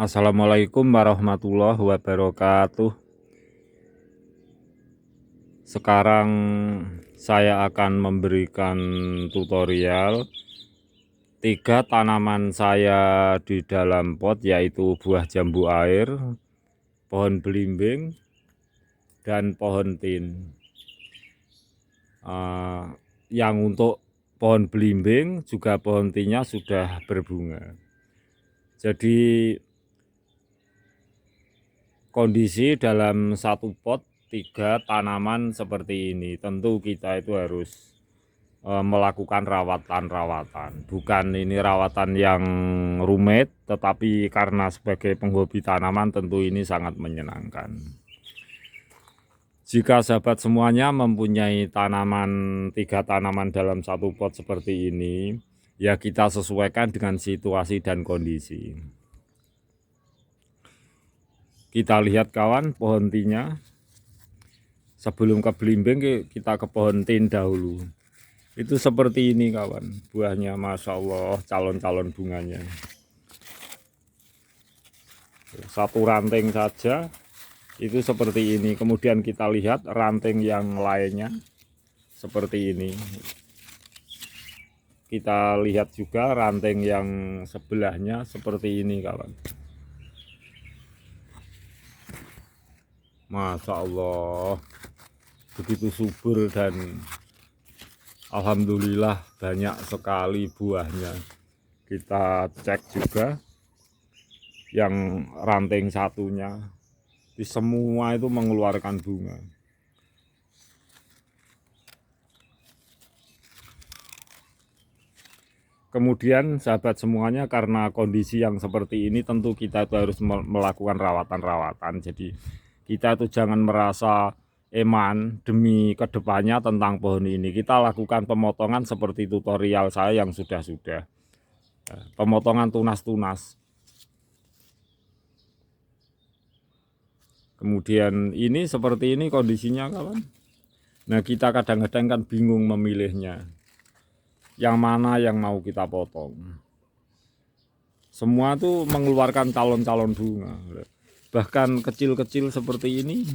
Assalamualaikum warahmatullahi wabarakatuh. Sekarang saya akan memberikan tutorial 3 tanaman saya di dalam pot, yaitu buah jambu air, pohon belimbing, dan pohon tin. Yang untuk pohon belimbing juga pohon tinnya sudah berbunga. Jadi kondisi dalam satu pot 3 tanaman seperti ini, tentu kita itu harus melakukan rawatan-rawatan. Bukan ini rawatan yang rumit, tetapi karena sebagai penghobi tanaman tentu ini sangat menyenangkan. Jika sahabat semuanya mempunyai 3 tanaman dalam satu pot seperti ini, ya kita sesuaikan dengan situasi dan kondisi. Kita lihat kawan pohon tinnya. Sebelum ke belimbing kita ke pohon tin dahulu. Itu seperti ini kawan, buahnya Masya Allah, calon-calon bunganya. Satu ranting saja itu seperti ini. Kemudian kita lihat ranting yang lainnya seperti ini. Kita lihat juga ranting yang sebelahnya seperti ini kawan. Masya Allah, begitu subur dan alhamdulillah banyak sekali buahnya. Kita cek juga yang ranting satunya, di semua itu mengeluarkan bunga. Kemudian sahabat semuanya, karena kondisi yang seperti ini tentu kita itu harus melakukan rawatan-rawatan. Jadi kita itu jangan merasa eman demi kedepannya tentang pohon ini. Kita lakukan pemotongan seperti tutorial saya yang sudah-sudah. Pemotongan tunas-tunas. Kemudian ini seperti ini kondisinya kawan. Nah kita kadang-kadang kan bingung memilihnya. Yang mana yang mau kita potong. Semua tuh mengeluarkan calon-calon bunga. Bahkan kecil-kecil seperti ini,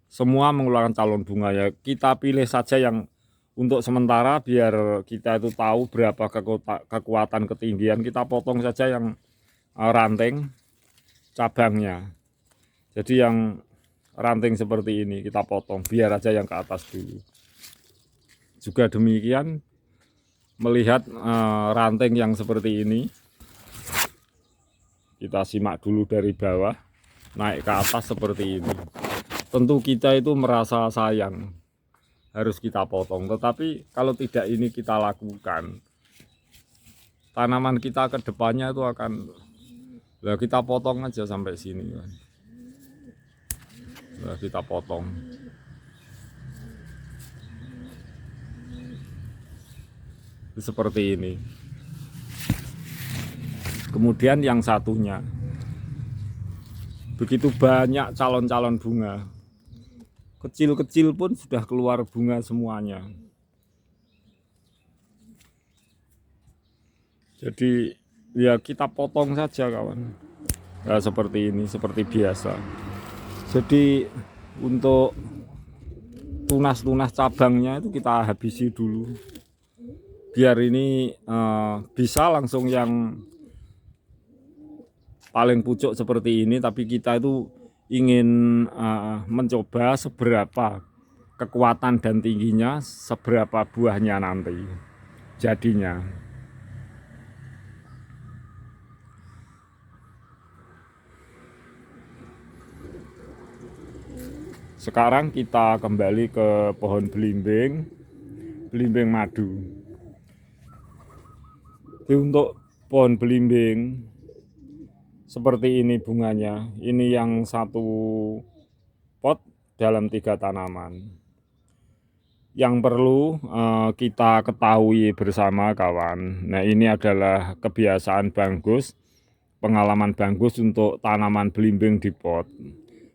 semua mengeluarkan calon bunga ya. Kita pilih saja yang untuk sementara biar kita itu tahu berapa kekuatan ketinggian. Kita potong saja yang ranting cabangnya. Jadi yang ranting seperti ini kita potong, biar aja yang ke atas dulu. Juga demikian, melihat ranting yang seperti ini, kita simak dulu dari bawah, naik ke atas seperti ini. Tentu kita itu merasa sayang, harus kita potong. Tetapi kalau tidak ini kita lakukan, tanaman kita ke depannya itu akan, lah kita potong aja sampai sini. Lah kita potong. Seperti ini. Kemudian yang satunya, begitu banyak calon-calon bunga, kecil-kecil pun sudah keluar bunga semuanya. Jadi ya kita potong saja kawan. Nah, seperti ini, seperti biasa. Jadi untuk tunas-tunas cabangnya itu kita habisi dulu. Biar ini bisa langsung yang paling pucuk seperti ini, tapi kita itu ingin mencoba seberapa kekuatan dan tingginya, seberapa buahnya nanti jadinya. Sekarang kita kembali ke pohon belimbing, belimbing madu. Jadi untuk pohon belimbing seperti ini bunganya. Ini yang satu pot dalam 3 tanaman. Yang perlu kita ketahui bersama kawan. Nah ini adalah kebiasaan bagus, pengalaman bagus untuk tanaman belimbing di pot.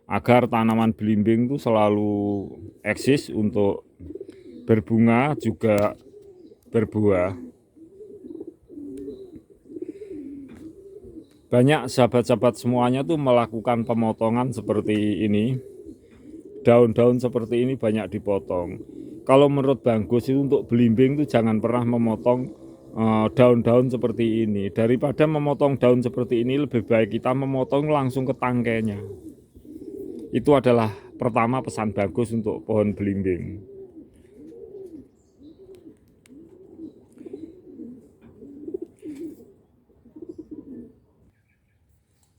Agar tanaman belimbing itu selalu eksis untuk berbunga juga berbuah. Banyak sahabat-sahabat semuanya tuh melakukan pemotongan seperti ini. Daun-daun seperti ini banyak dipotong. Kalau menurut Bang Gus itu untuk belimbing itu jangan pernah memotong daun-daun seperti ini. Daripada memotong daun seperti ini, lebih baik kita memotong langsung ke tangkainya. Itu adalah pertama pesan bagus untuk pohon belimbing.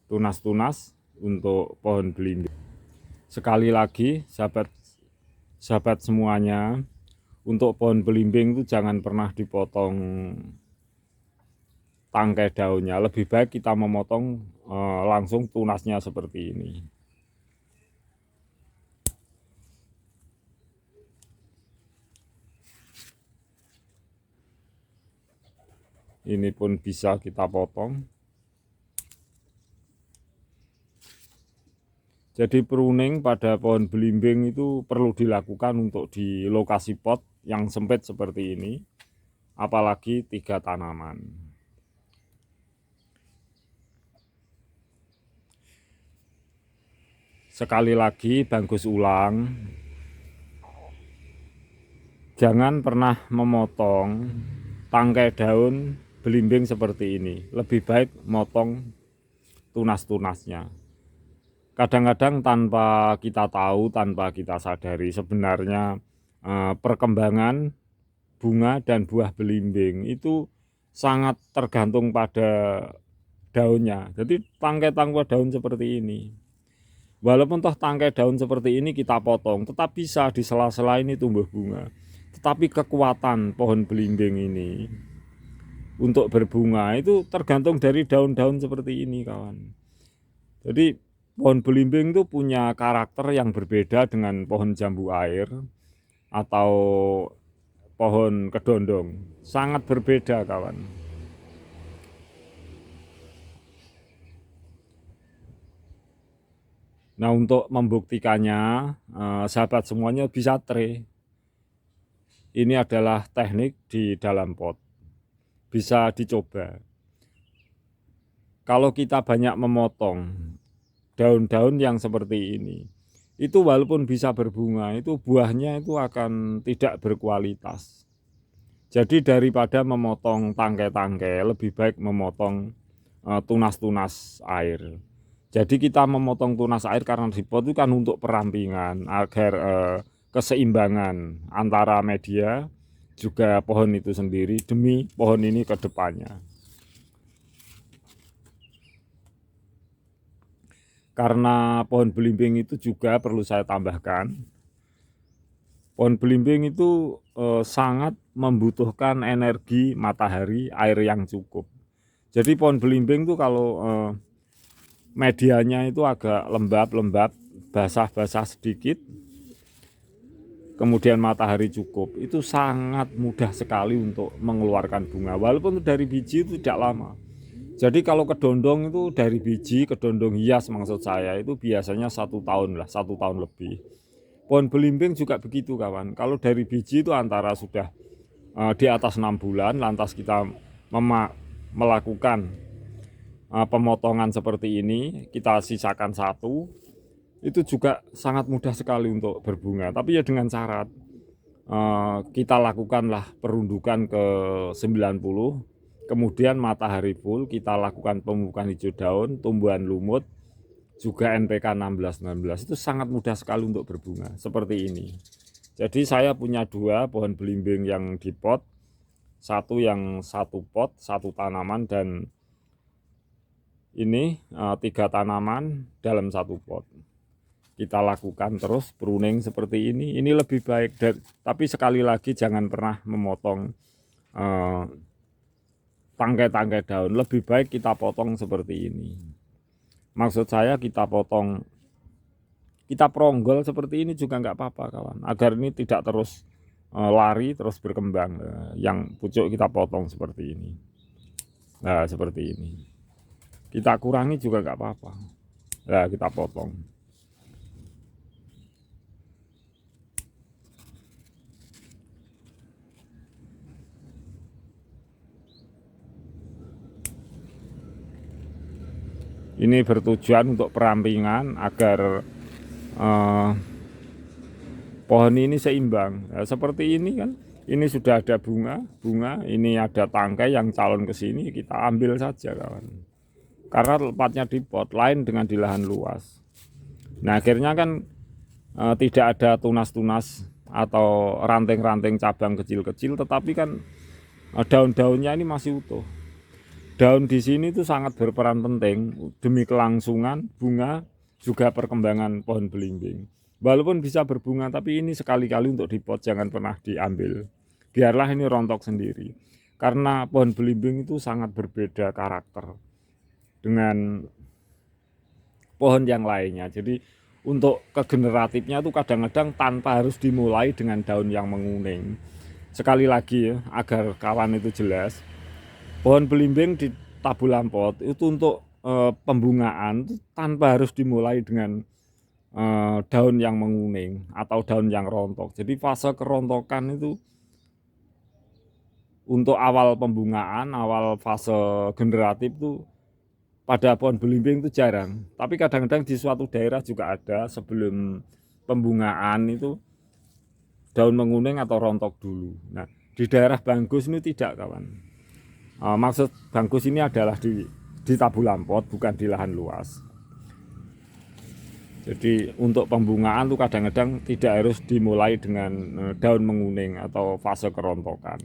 Tunas-tunas untuk pohon belimbing. Sekali lagi sahabat semuanya, untuk pohon belimbing itu jangan pernah dipotong tangkai daunnya. Lebih baik kita memotong langsung tunasnya seperti ini. Ini pun bisa kita potong. Jadi pruning pada pohon belimbing itu perlu dilakukan untuk di lokasi pot yang sempit seperti ini, apalagi 3 tanaman. Sekali lagi Bang Gus ulang, jangan pernah memotong tangkai daun belimbing seperti ini. Lebih baik motong tunas-tunasnya. Kadang-kadang tanpa kita tahu, tanpa kita sadari, sebenarnya perkembangan bunga dan buah belimbing itu sangat tergantung pada daunnya. Jadi tangkai-tangkai daun seperti ini. Walaupun toh tangkai daun seperti ini kita potong, tetap bisa di sela-sela ini tumbuh bunga. Tetapi kekuatan pohon belimbing ini untuk berbunga itu tergantung dari daun-daun seperti ini, kawan. Jadi pohon belimbing itu punya karakter yang berbeda dengan pohon jambu air atau pohon kedondong. Sangat berbeda, kawan. Nah, untuk membuktikannya, sahabat semuanya bisa tray. Ini adalah teknik di dalam pot. Bisa dicoba. Kalau kita banyak memotong daun-daun yang seperti ini, itu walaupun bisa berbunga, itu buahnya itu akan tidak berkualitas. Jadi daripada memotong tangkai-tangkai, lebih baik memotong tunas-tunas air. Jadi kita memotong tunas air karena di pot itu kan untuk perampingan agar keseimbangan antara media juga pohon itu sendiri demi pohon ini ke depannya. Karena pohon belimbing itu juga perlu saya tambahkan, pohon belimbing itu sangat membutuhkan energi matahari, air yang cukup. Jadi pohon belimbing itu kalau medianya itu agak lembab-lembab, basah-basah sedikit, kemudian matahari cukup, itu sangat mudah sekali untuk mengeluarkan bunga. Walaupun dari biji itu tidak lama. Jadi kalau kedondong itu dari biji, kedondong hias maksud saya, itu biasanya 1 tahun lah, 1 tahun lebih. Pohon belimbing juga begitu, kawan. Kalau dari biji itu antara sudah di atas 6 bulan, lantas kita melakukan pemotongan seperti ini, kita sisakan 1, itu juga sangat mudah sekali untuk berbunga. Tapi ya dengan syarat kita lakukanlah perundukan ke 90, kemudian matahari full, kita lakukan pemupukan hijau daun, tumbuhan lumut, juga NPK 16-16, itu sangat mudah sekali untuk berbunga seperti ini. Jadi saya punya 2 pohon belimbing yang di pot, satu yang 1 pot, 1 tanaman, dan ini 3 tanaman dalam 1 pot. Kita lakukan terus pruning seperti ini lebih baik. Tapi sekali lagi jangan pernah memotong tangkai-tangkai daun. Lebih baik kita potong seperti ini. Maksud saya kita potong, kita pronggol seperti ini juga nggak apa-apa, kawan. Agar ini tidak terus lari, terus berkembang. Yang pucuk kita potong seperti ini. Nah, seperti ini. Kita kurangi juga nggak apa-apa. Nah, kita potong. Ini bertujuan untuk perampingan agar pohon ini seimbang. Nah, seperti ini kan, ini sudah ada bunga, ini ada tangkai yang calon ke sini, kita ambil saja kawan. Karena tempatnya di pot, lain dengan di lahan luas. Nah akhirnya kan tidak ada tunas-tunas atau ranting-ranting cabang kecil-kecil, tetapi kan daun-daunnya ini masih utuh. Daun di sini itu sangat berperan penting demi kelangsungan bunga, juga perkembangan pohon belimbing. Walaupun bisa berbunga, tapi ini sekali-kali untuk dipot, jangan pernah diambil. Biarlah ini rontok sendiri. Karena pohon belimbing itu sangat berbeda karakter dengan pohon yang lainnya. Jadi untuk kegeneratifnya itu kadang-kadang tanpa harus dimulai dengan daun yang menguning. Sekali lagi ya, agar kawan itu jelas, pohon belimbing di Tabulan Pot itu untuk pembungaan tanpa harus dimulai dengan daun yang menguning atau daun yang rontok. Jadi fase kerontokan itu untuk awal pembungaan, awal fase generatif itu pada pohon belimbing itu jarang. Tapi kadang-kadang di suatu daerah juga ada sebelum pembungaan itu daun menguning atau rontok dulu. Nah di daerah Banggus ini tidak kawan. Maksud Bangkus ini adalah di Tabulan Pot, bukan di lahan luas. Jadi untuk pembungaan tuh kadang-kadang tidak harus dimulai dengan daun menguning atau fase kerontokan.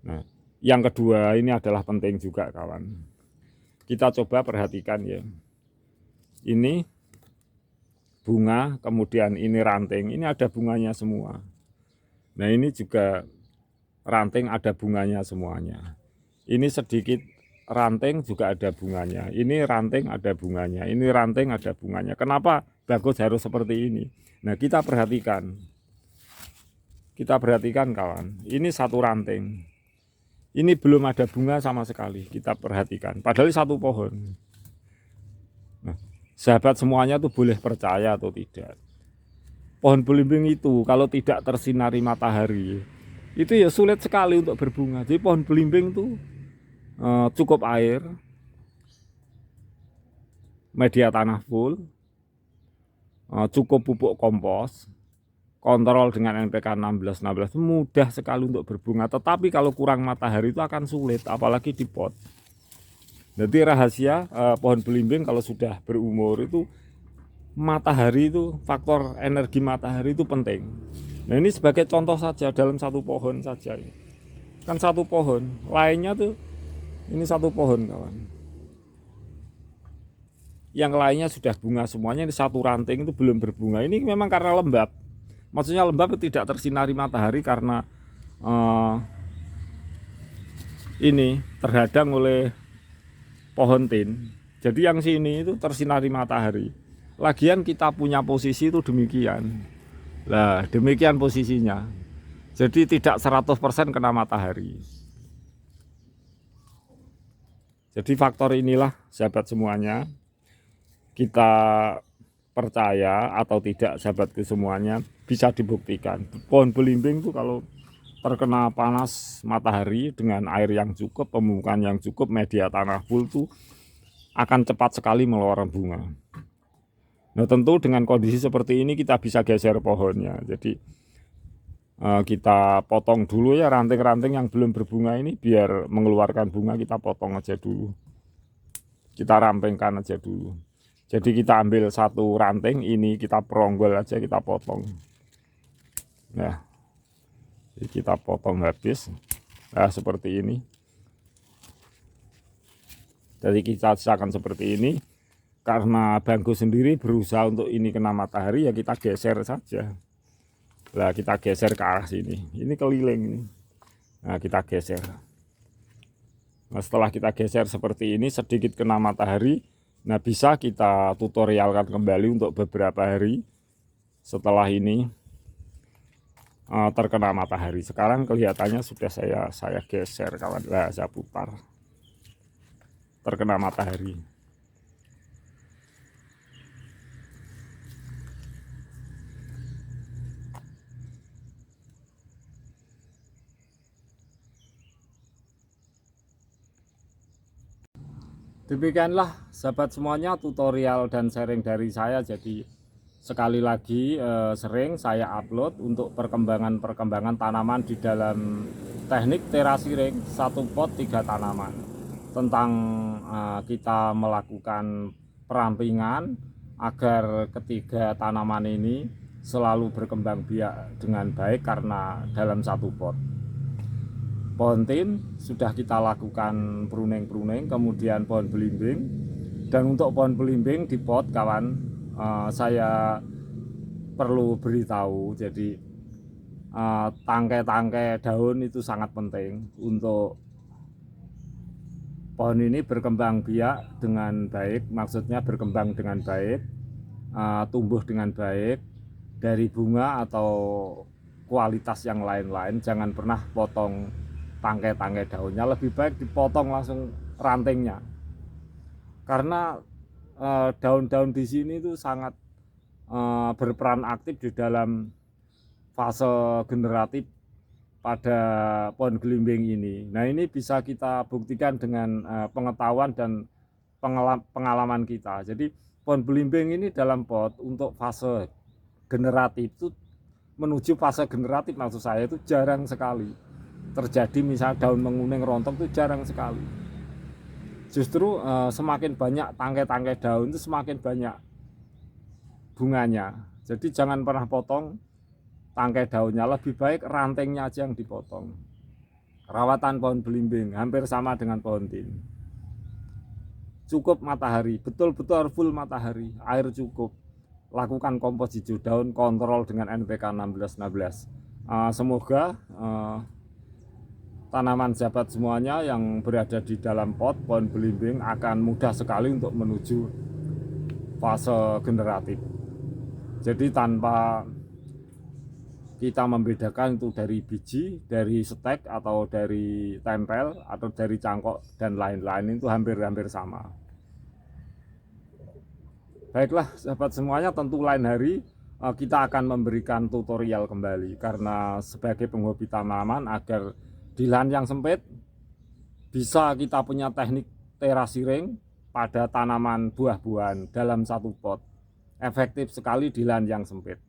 Nah, yang kedua ini adalah penting juga kawan. Kita coba perhatikan ya. Ini bunga, kemudian ini ranting, ini ada bunganya semua. Nah ini juga ranting ada bunganya semuanya. Ini sedikit ranting juga ada bunganya. Ini ranting ada bunganya. Ini ranting ada bunganya. Kenapa bagus harus seperti ini? Nah kita perhatikan. Kita perhatikan kawan. Ini satu ranting. Ini belum ada bunga sama sekali. Kita perhatikan. Padahal satu pohon. Nah, sahabat semuanya tuh boleh percaya atau tidak. Pohon belimbing itu kalau tidak tersinari matahari, itu ya sulit sekali untuk berbunga. Jadi pohon belimbing itu cukup air, media tanah full, cukup pupuk kompos, kontrol dengan NPK 16-16, mudah sekali untuk berbunga. Tetapi kalau kurang matahari itu akan sulit, apalagi di pot. Jadi rahasia pohon belimbing kalau sudah berumur itu matahari itu, faktor energi matahari itu penting. Nah ini sebagai contoh saja dalam satu pohon saja. Kan satu pohon, lainnya tuh ini satu pohon kawan. Yang lainnya sudah bunga semuanya, ini satu ranting itu belum berbunga. Ini memang karena lembab. Maksudnya lembab tidak tersinari matahari karena ini terhadang oleh pohon tin. Jadi yang sini itu tersinari matahari. Lagian kita punya posisi itu demikian. Lah, demikian posisinya. Jadi tidak 100% kena matahari. Jadi faktor inilah sahabat semuanya, kita percaya atau tidak sahabatku semuanya, bisa dibuktikan. Pohon belimbing itu kalau terkena panas matahari dengan air yang cukup, pemupukan yang cukup, media tanah full itu akan cepat sekali mengeluarkan bunga. Nah tentu dengan kondisi seperti ini kita bisa geser pohonnya. Jadi kita potong dulu ya ranting-ranting yang belum berbunga ini, biar mengeluarkan bunga kita potong aja dulu, kita rampingkan aja dulu. Jadi kita ambil satu ranting ini, kita peronggol aja, kita potong. Nah kita potong habis. Nah seperti ini. Jadi kita akan seperti ini. Karena Bangkus sendiri berusaha untuk ini kena matahari, ya kita geser saja. Nah kita geser ke arah sini, ini keliling ini. Nah kita geser. Nah setelah kita geser seperti ini, sedikit kena matahari, nah bisa kita tutorialkan kembali untuk beberapa hari setelah ini terkena matahari. Sekarang kelihatannya sudah saya geser kawan. Nah saya putar, terkena matahari. Demikianlah sahabat semuanya tutorial dan sharing dari saya. Jadi sekali lagi sering saya upload untuk perkembangan tanaman di dalam teknik terasiring 1 pot 3 tanaman, tentang kita melakukan perampingan agar ketiga tanaman ini selalu berkembang biak dengan baik. Karena dalam 1 pot pohon tin sudah kita lakukan pruning, kemudian pohon belimbing. Dan untuk pohon belimbing di pot kawan, saya perlu beritahu, jadi tangkai-tangkai daun itu sangat penting untuk pohon ini berkembang biak dengan baik. Maksudnya berkembang dengan baik, tumbuh dengan baik dari bunga atau kualitas yang lain-lain. Jangan pernah potong tangkai-tangkai daunnya, lebih baik dipotong langsung rantingnya. Karena daun-daun di sini itu sangat berperan aktif di dalam fase generatif pada pohon belimbing ini. Nah, ini bisa kita buktikan dengan pengetahuan dan pengalaman kita. Jadi pohon belimbing ini dalam pot untuk fase generatif itu, menuju fase generatif maksud saya, itu jarang sekali terjadi. Misalnya daun menguning rontok itu jarang sekali. Justru semakin banyak tangkai-tangkai daun itu semakin banyak bunganya. Jadi jangan pernah potong tangkai daunnya, lebih baik rantingnya aja yang dipotong. Rawatan pohon belimbing hampir sama dengan pohon tin. Cukup matahari, betul-betul full matahari, air cukup. Lakukan kompos hijau daun, kontrol dengan NPK 1616. Semoga tanaman sahabat semuanya yang berada di dalam pot pohon belimbing akan mudah sekali untuk menuju fase generatif. Jadi tanpa kita membedakan itu dari biji, dari stek, atau dari tempel, atau dari cangkok dan lain-lain, itu hampir-hampir sama. Baiklah sahabat semuanya, tentu lain hari kita akan memberikan tutorial kembali. Karena sebagai penghobi tanaman, agar di lahan yang sempit bisa kita punya teknik terasiring pada tanaman buah-buahan dalam 1 pot. Efektif sekali di lahan yang sempit.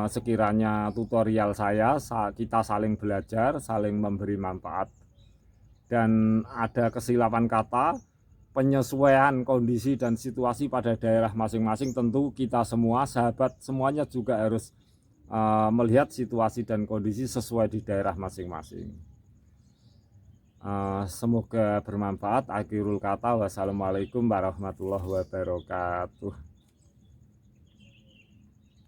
Sekiranya tutorial saya, kita saling belajar, saling memberi manfaat. Dan ada kesilapan kata, penyesuaian kondisi dan situasi pada daerah masing-masing, tentu kita semua sahabat semuanya juga harus melihat situasi dan kondisi sesuai di daerah masing-masing. Semoga bermanfaat. Akhirul kata, wassalamualaikum warahmatullahi wabarakatuh.